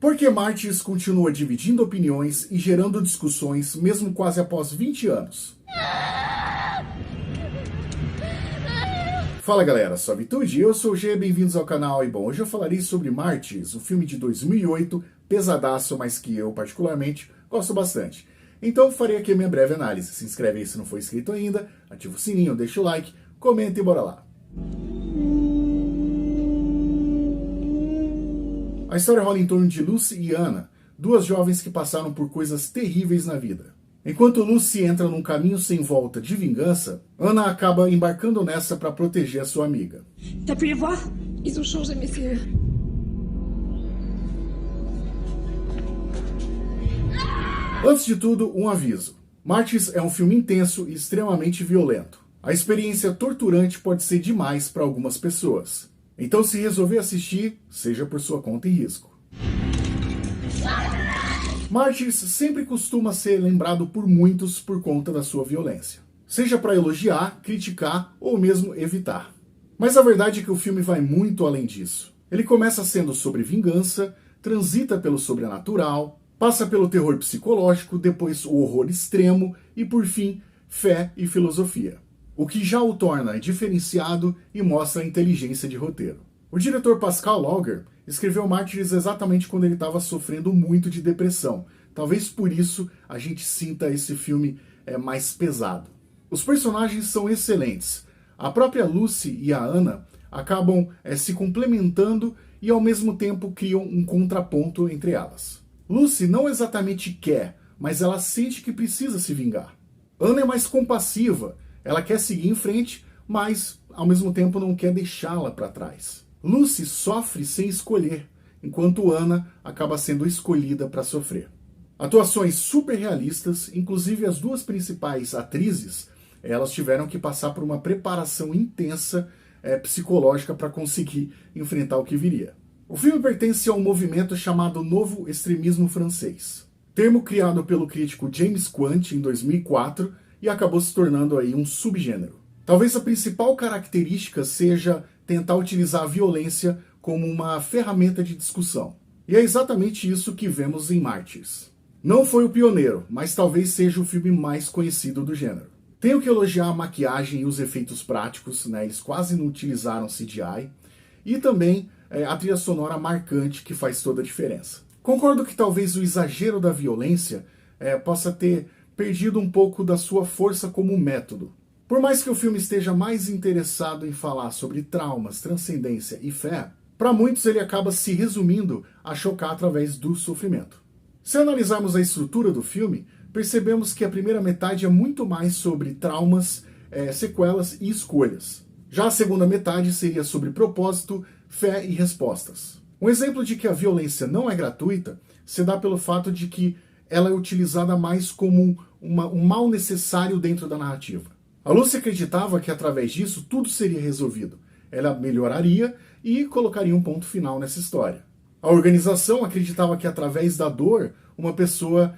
Por que Mártires continua dividindo opiniões e gerando discussões mesmo quase após 20 anos? Fala galera, Solitude, eu sou o G, bem-vindos ao canal. E bom, hoje eu falarei sobre Mártires, o filme de 2008, pesadaço, mas que eu particularmente gosto bastante. Então farei aqui a minha breve análise. Se inscreve aí se não for inscrito ainda, ativa o sininho, deixa o like, comenta e bora lá. A história rola em torno de Lucy e Anna, duas jovens que passaram por coisas terríveis na vida. Enquanto Lucy entra num caminho sem volta de vingança, Anna acaba embarcando nessa para proteger a sua amiga. T'as pu les voir? Ils ont changé, messieurs. Antes de tudo, um aviso. Mártires é um filme intenso e extremamente violento. A experiência torturante pode ser demais para algumas pessoas. Então, se resolver assistir, seja por sua conta e risco. Mártires sempre costuma ser lembrado por muitos por conta da sua violência. Seja para elogiar, criticar ou mesmo evitar. Mas a verdade é que o filme vai muito além disso. Ele começa sendo sobre vingança, transita pelo sobrenatural, passa pelo terror psicológico, depois o horror extremo e, por fim, fé e filosofia. O que já o torna diferenciado e mostra a inteligência de roteiro. O diretor Pascal Laugier escreveu Mártires exatamente quando ele estava sofrendo muito de depressão. Talvez por isso a gente sinta esse filme mais pesado. Os personagens são excelentes. A própria Lucy e a Anna acabam se complementando e ao mesmo tempo criam um contraponto entre elas. Lucy não exatamente quer, mas ela sente que precisa se vingar. Anna é mais compassiva. Ela quer seguir em frente, mas ao mesmo tempo não quer deixá-la para trás. Lucy sofre sem escolher, enquanto Anna acaba sendo escolhida para sofrer. Atuações super realistas, inclusive as duas principais atrizes, elas tiveram que passar por uma preparação intensa psicológica para conseguir enfrentar o que viria. O filme pertence a um movimento chamado Novo Extremismo Francês, termo criado pelo crítico James Quant em 2004, e acabou se tornando aí um subgênero. Talvez a principal característica seja tentar utilizar a violência como uma ferramenta de discussão. E é exatamente isso que vemos em Mártires. Não foi o pioneiro, mas talvez seja o filme mais conhecido do gênero. Tenho que elogiar a maquiagem e os efeitos práticos, né? Eles quase não utilizaram CGI, e também a trilha sonora marcante que faz toda a diferença. Concordo que talvez o exagero da violência possa ter perdido um pouco da sua força como método. Por mais que o filme esteja mais interessado em falar sobre traumas, transcendência e fé, para muitos ele acaba se resumindo a chocar através do sofrimento. Se analisarmos a estrutura do filme, percebemos que a primeira metade é muito mais sobre traumas, sequelas e escolhas. Já a segunda metade seria sobre propósito, fé e respostas. Um exemplo de que a violência não é gratuita se dá pelo fato de que ela é utilizada mais como um mal necessário dentro da narrativa. A Lucy acreditava que através disso tudo seria resolvido. Ela melhoraria e colocaria um ponto final nessa história. A organização acreditava que através da dor uma pessoa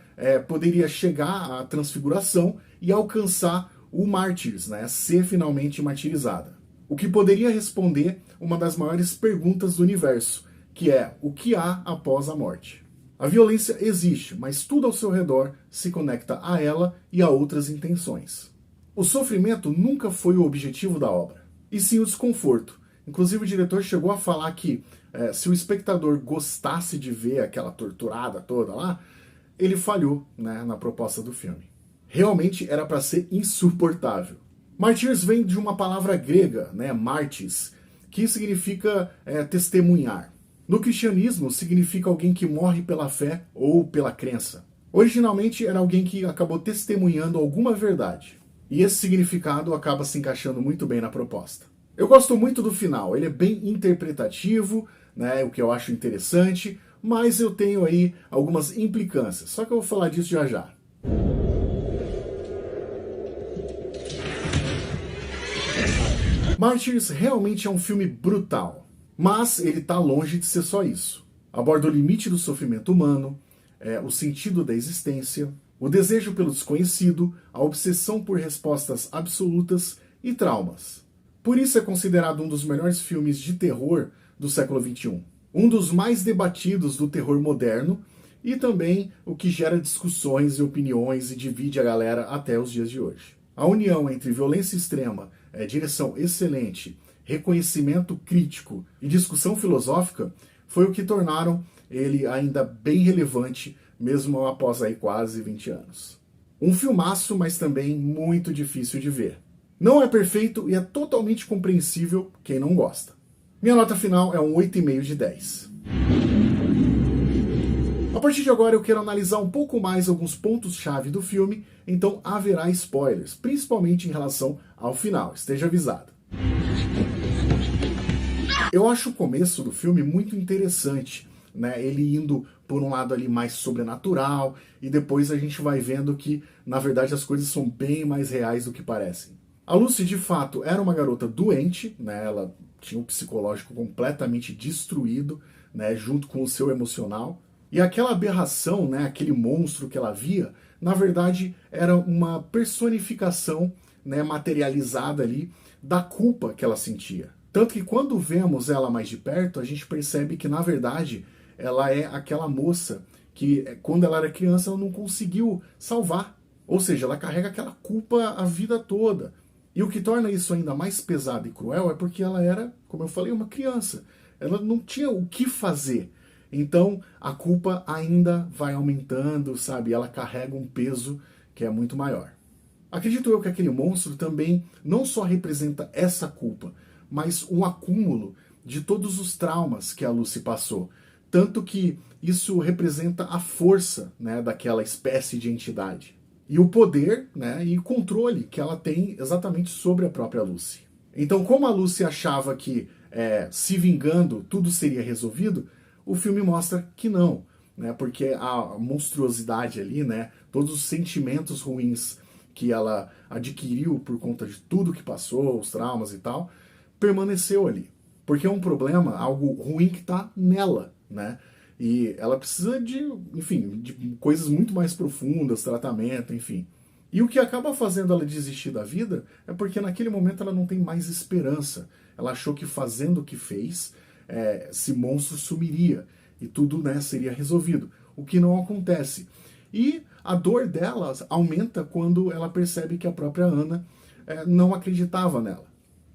poderia chegar à transfiguração e alcançar o Mártires, né, ser finalmente martirizada. O que poderia responder uma das maiores perguntas do universo, que é o que há após a morte. A violência existe, mas tudo ao seu redor se conecta a ela e a outras intenções. O sofrimento nunca foi o objetivo da obra, e sim o desconforto. Inclusive o diretor chegou a falar que se o espectador gostasse de ver aquela torturada toda lá, ele falhou, né, na proposta do filme. Realmente era para ser insuportável. Mártires vem de uma palavra grega, né, mártis, que significa testemunhar. No cristianismo, significa alguém que morre pela fé ou pela crença. Originalmente, era alguém que acabou testemunhando alguma verdade. E esse significado acaba se encaixando muito bem na proposta. Eu gosto muito do final, ele é bem interpretativo, né, o que eu acho interessante, mas eu tenho aí algumas implicâncias, só que eu vou falar disso já já. Mártires realmente é um filme brutal. Mas ele está longe de ser só isso. Aborda o limite do sofrimento humano, o sentido da existência, o desejo pelo desconhecido, a obsessão por respostas absolutas e traumas. Por isso é considerado um dos melhores filmes de terror do século XXI. Um dos mais debatidos do terror moderno e também o que gera discussões e opiniões e divide a galera até os dias de hoje. A união entre violência extrema, direção excelente, reconhecimento crítico e discussão filosófica foi o que tornaram ele ainda bem relevante, mesmo após aí quase 20 anos. Um filmaço, mas também muito difícil de ver. Não é perfeito e é totalmente compreensível quem não gosta. Minha nota final é um 8,5 de 10. A partir de agora eu quero analisar um pouco mais alguns pontos-chave do filme, então haverá spoilers, principalmente em relação ao final, esteja avisado. Eu acho o começo do filme muito interessante, né? Ele indo por um lado ali mais sobrenatural, e depois a gente vai vendo que, na verdade, as coisas são bem mais reais do que parecem. A Lucy, de fato, era uma garota doente, né? Ela tinha um psicológico completamente destruído, né? Junto com o seu emocional. E aquela aberração, né? Aquele monstro que ela via, na verdade, era uma personificação, né? Materializada ali da culpa que ela sentia. Tanto que quando vemos ela mais de perto, a gente percebe que, na verdade, ela é aquela moça que, quando ela era criança, ela não conseguiu salvar. Ou seja, ela carrega aquela culpa a vida toda. E o que torna isso ainda mais pesado e cruel é porque ela era, como eu falei, uma criança. Ela não tinha o que fazer. Então, a culpa ainda vai aumentando, sabe? Ela carrega um peso que é muito maior. Acredito eu que aquele monstro também não só representa essa culpa, mas um acúmulo de todos os traumas que a Lucy passou. Tanto que isso representa a força, né, daquela espécie de entidade. E o poder, né, e controle que ela tem exatamente sobre a própria Lucy. Então, como a Lucy achava que se vingando tudo seria resolvido, o filme mostra que não, né, porque a monstruosidade ali, né, todos os sentimentos ruins que ela adquiriu por conta de tudo que passou, os traumas e tal, permaneceu ali. Porque é um problema, algo ruim que está nela, né? E ela precisa de, enfim, de coisas muito mais profundas, tratamento, enfim. E o que acaba fazendo ela desistir da vida é porque naquele momento ela não tem mais esperança. Ela achou que fazendo o que fez, esse monstro sumiria e tudo, né, seria resolvido. O que não acontece. E a dor dela aumenta quando ela percebe que a própria Ana não acreditava nela.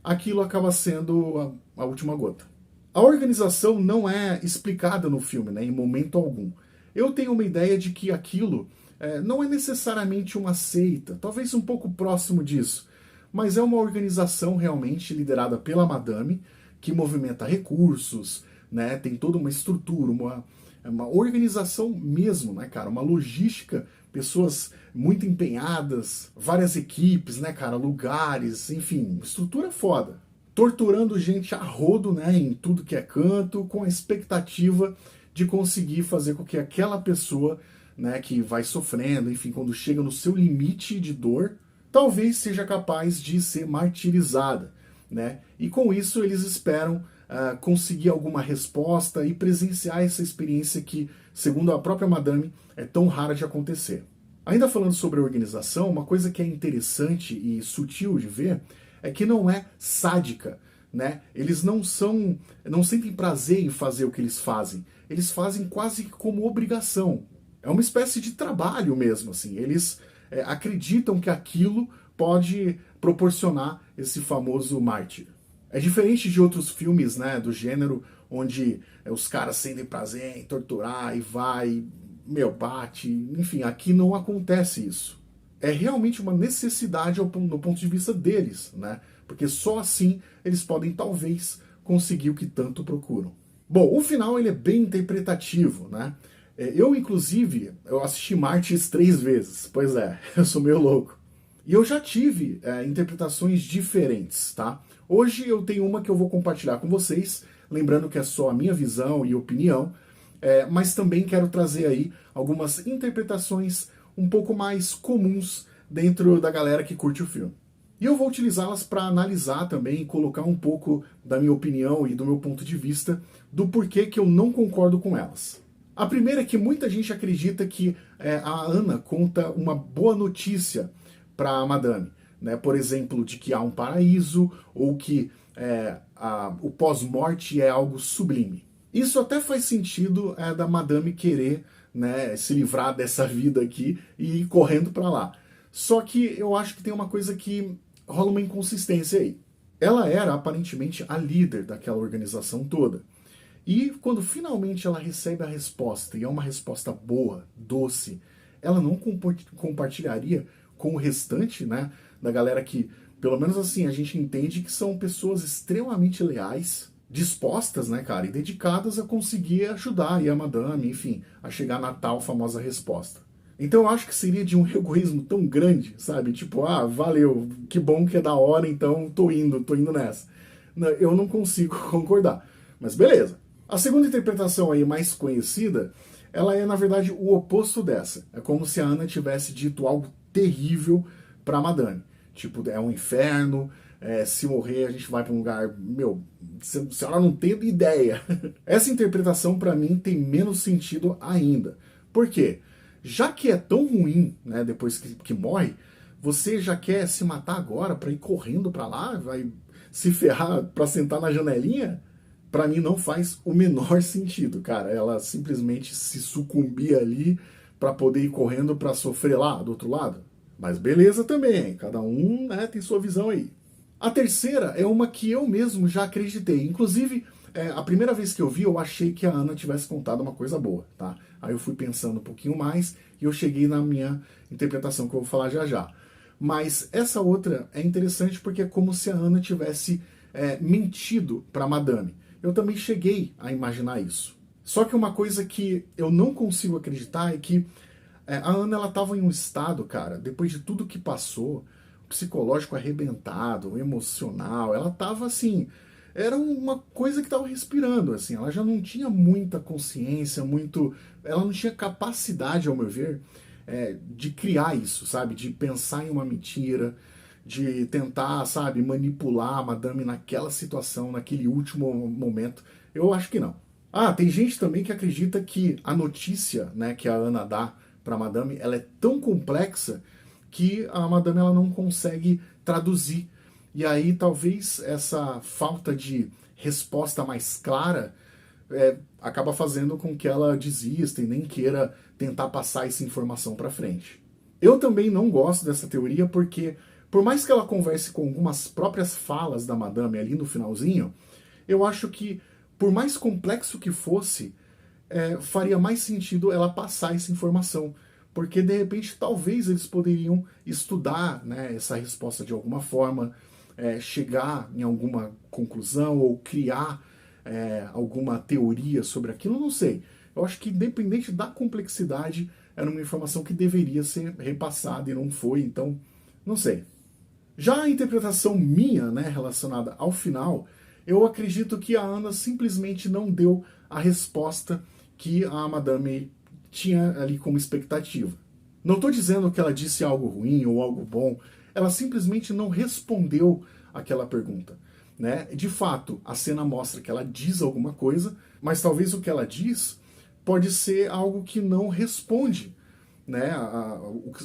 Aquilo acaba sendo a última gota. A organização não é explicada no filme, né, em momento algum. Eu tenho uma ideia de que aquilo não é necessariamente uma seita, talvez um pouco próximo disso, mas é uma organização realmente liderada pela Madame, que movimenta recursos, né, tem toda uma estrutura, uma organização mesmo, né, cara, uma logística, pessoas muito empenhadas, várias equipes, né, cara, lugares, enfim, estrutura foda. Torturando gente a rodo, né, em tudo que é canto, com a expectativa de conseguir fazer com que aquela pessoa, né, que vai sofrendo, enfim, quando chega no seu limite de dor, talvez seja capaz de ser martirizada, né? E com isso eles esperam conseguir alguma resposta e presenciar essa experiência que, segundo a própria Madame, é tão rara de acontecer. Ainda falando sobre a organização, uma coisa que é interessante e sutil de ver é que não é sádica, né? Eles não sentem prazer em fazer o que eles fazem quase que como obrigação. É uma espécie de trabalho mesmo, assim. Eles acreditam que aquilo pode proporcionar esse famoso mártir. É diferente de outros filmes, né, do gênero, onde os caras sentem prazer em torturar e vai, bate, enfim, aqui não acontece isso. É realmente uma necessidade no ponto de vista deles, né, porque só assim eles podem, talvez, conseguir o que tanto procuram. Bom, o final ele é bem interpretativo, né, inclusive, eu assisti Mártires 3 vezes, pois é, eu sou meio louco. E eu já tive interpretações diferentes, tá? Hoje eu tenho uma que eu vou compartilhar com vocês, lembrando que é só a minha visão e opinião, mas também quero trazer aí algumas interpretações um pouco mais comuns dentro da galera que curte o filme. E eu vou utilizá-las para analisar também e colocar um pouco da minha opinião e do meu ponto de vista do porquê que eu não concordo com elas. A primeira é que muita gente acredita que a Ana conta uma boa notícia para a Madame, né? Por exemplo, de que há um paraíso ou que o pós-morte é algo sublime. Isso até faz sentido da Madame querer, né, se livrar dessa vida aqui e ir correndo para lá. Só que eu acho que tem uma coisa que rola uma inconsistência aí. Ela era aparentemente a líder daquela organização toda. E quando finalmente ela recebe a resposta, e é uma resposta boa, doce, ela não compartilharia com o restante, né, da galera que, pelo menos assim, a gente entende que são pessoas extremamente leais, dispostas, né, cara, e dedicadas a conseguir ajudar e a Madame, enfim, a chegar na tal famosa resposta. Então eu acho que seria de um egoísmo tão grande, sabe? Tipo, ah, valeu, que bom que é da hora, então tô indo nessa. Eu não consigo concordar, mas beleza. A segunda interpretação aí mais conhecida, ela é na verdade o oposto dessa. É como se a Ana tivesse dito algo terrível para Madame. Tipo, é um inferno, se morrer a gente vai para um lugar, meu, a senhora não tem ideia. Essa interpretação para mim tem menos sentido ainda. Por quê? Já que é tão ruim, né, depois que morre, você já quer se matar agora para ir correndo para lá, vai se ferrar para sentar na janelinha? Para mim não faz o menor sentido, cara. Ela simplesmente se sucumbir ali para poder ir correndo para sofrer lá do outro lado. Mas beleza também, cada um, né, tem sua visão aí. A terceira é uma que eu mesmo já acreditei. Inclusive, a primeira vez que eu vi, eu achei que a Ana tivesse contado uma coisa boa, tá? Aí eu fui pensando um pouquinho mais e eu cheguei na minha interpretação, que eu vou falar já já. Mas essa outra é interessante porque é como se a Ana tivesse mentido para Madame. Eu também cheguei a imaginar isso. Só que uma coisa que eu não consigo acreditar é que a Ana, ela estava em um estado, cara, depois de tudo que passou, psicológico arrebentado, emocional, ela estava assim, era uma coisa que estava respirando, assim, ela já não tinha muita consciência, ela não tinha capacidade, ao meu ver, de criar isso, sabe, de pensar em uma mentira, de tentar, sabe, manipular a Madame naquela situação, naquele último momento. Eu acho que não. Ah, tem gente também que acredita que a notícia, né, que a Ana dá para Madame, ela é tão complexa que a Madame ela não consegue traduzir. E aí talvez essa falta de resposta mais clara acaba fazendo com que ela desista e nem queira tentar passar essa informação para frente. Eu também não gosto dessa teoria porque, por mais que ela converse com algumas próprias falas da Madame ali no finalzinho, eu acho que, por mais complexo que fosse, faria mais sentido ela passar essa informação. Porque, de repente, talvez eles poderiam estudar, né, essa resposta de alguma forma, chegar em alguma conclusão ou criar alguma teoria sobre aquilo, não sei. Eu acho que, independente da complexidade, era uma informação que deveria ser repassada e não foi, então, não sei. Já a interpretação minha, né, relacionada ao final, eu acredito que a Ana simplesmente não deu a resposta que a Madame tinha ali como expectativa. Não estou dizendo que ela disse algo ruim ou algo bom, ela simplesmente não respondeu aquela pergunta. Né? De fato, a cena mostra que ela diz alguma coisa, mas talvez o que ela diz pode ser algo que não responde, né,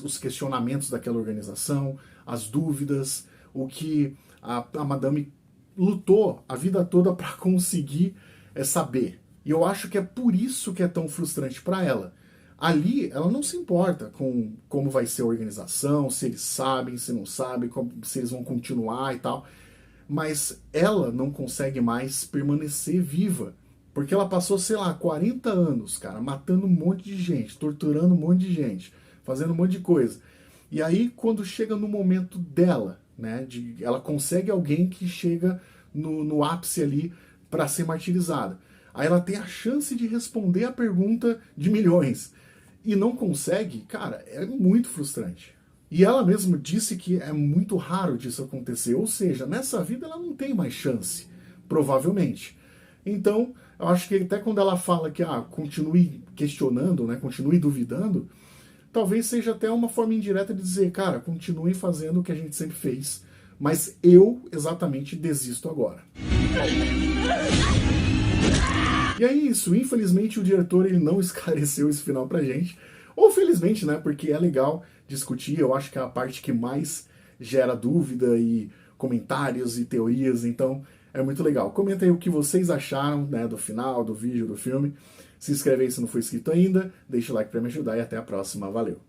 os questionamentos daquela organização, as dúvidas, o que a Madame lutou a vida toda para conseguir saber. E eu acho que é por isso que é tão frustrante para ela. Ali, ela não se importa com como vai ser a organização, se eles sabem, se não sabem, se eles vão continuar e tal. Mas ela não consegue mais permanecer viva. Porque ela passou, sei lá, 40 anos, cara, matando um monte de gente, torturando um monte de gente, fazendo um monte de coisa. E aí, quando chega no momento dela, né, ela consegue alguém que chega no ápice ali para ser martirizada. Aí ela tem a chance de responder a pergunta de milhões. E não consegue, cara, é muito frustrante. E ela mesma disse que é muito raro disso acontecer. Ou seja, nessa vida ela não tem mais chance, provavelmente. Então, eu acho que até quando ela fala que continue questionando, né, continue duvidando, talvez seja até uma forma indireta de dizer, cara, continue fazendo o que a gente sempre fez, mas eu exatamente desisto agora. E é isso, infelizmente o diretor ele não esclareceu esse final pra gente, ou felizmente, né, porque é legal discutir, eu acho que é a parte que mais gera dúvida e comentários e teorias, então É muito legal. Comenta aí o que vocês acharam, né, do final, do vídeo, do filme. Se inscreve aí se não for inscrito ainda, deixa o like para me ajudar e até a próxima. Valeu!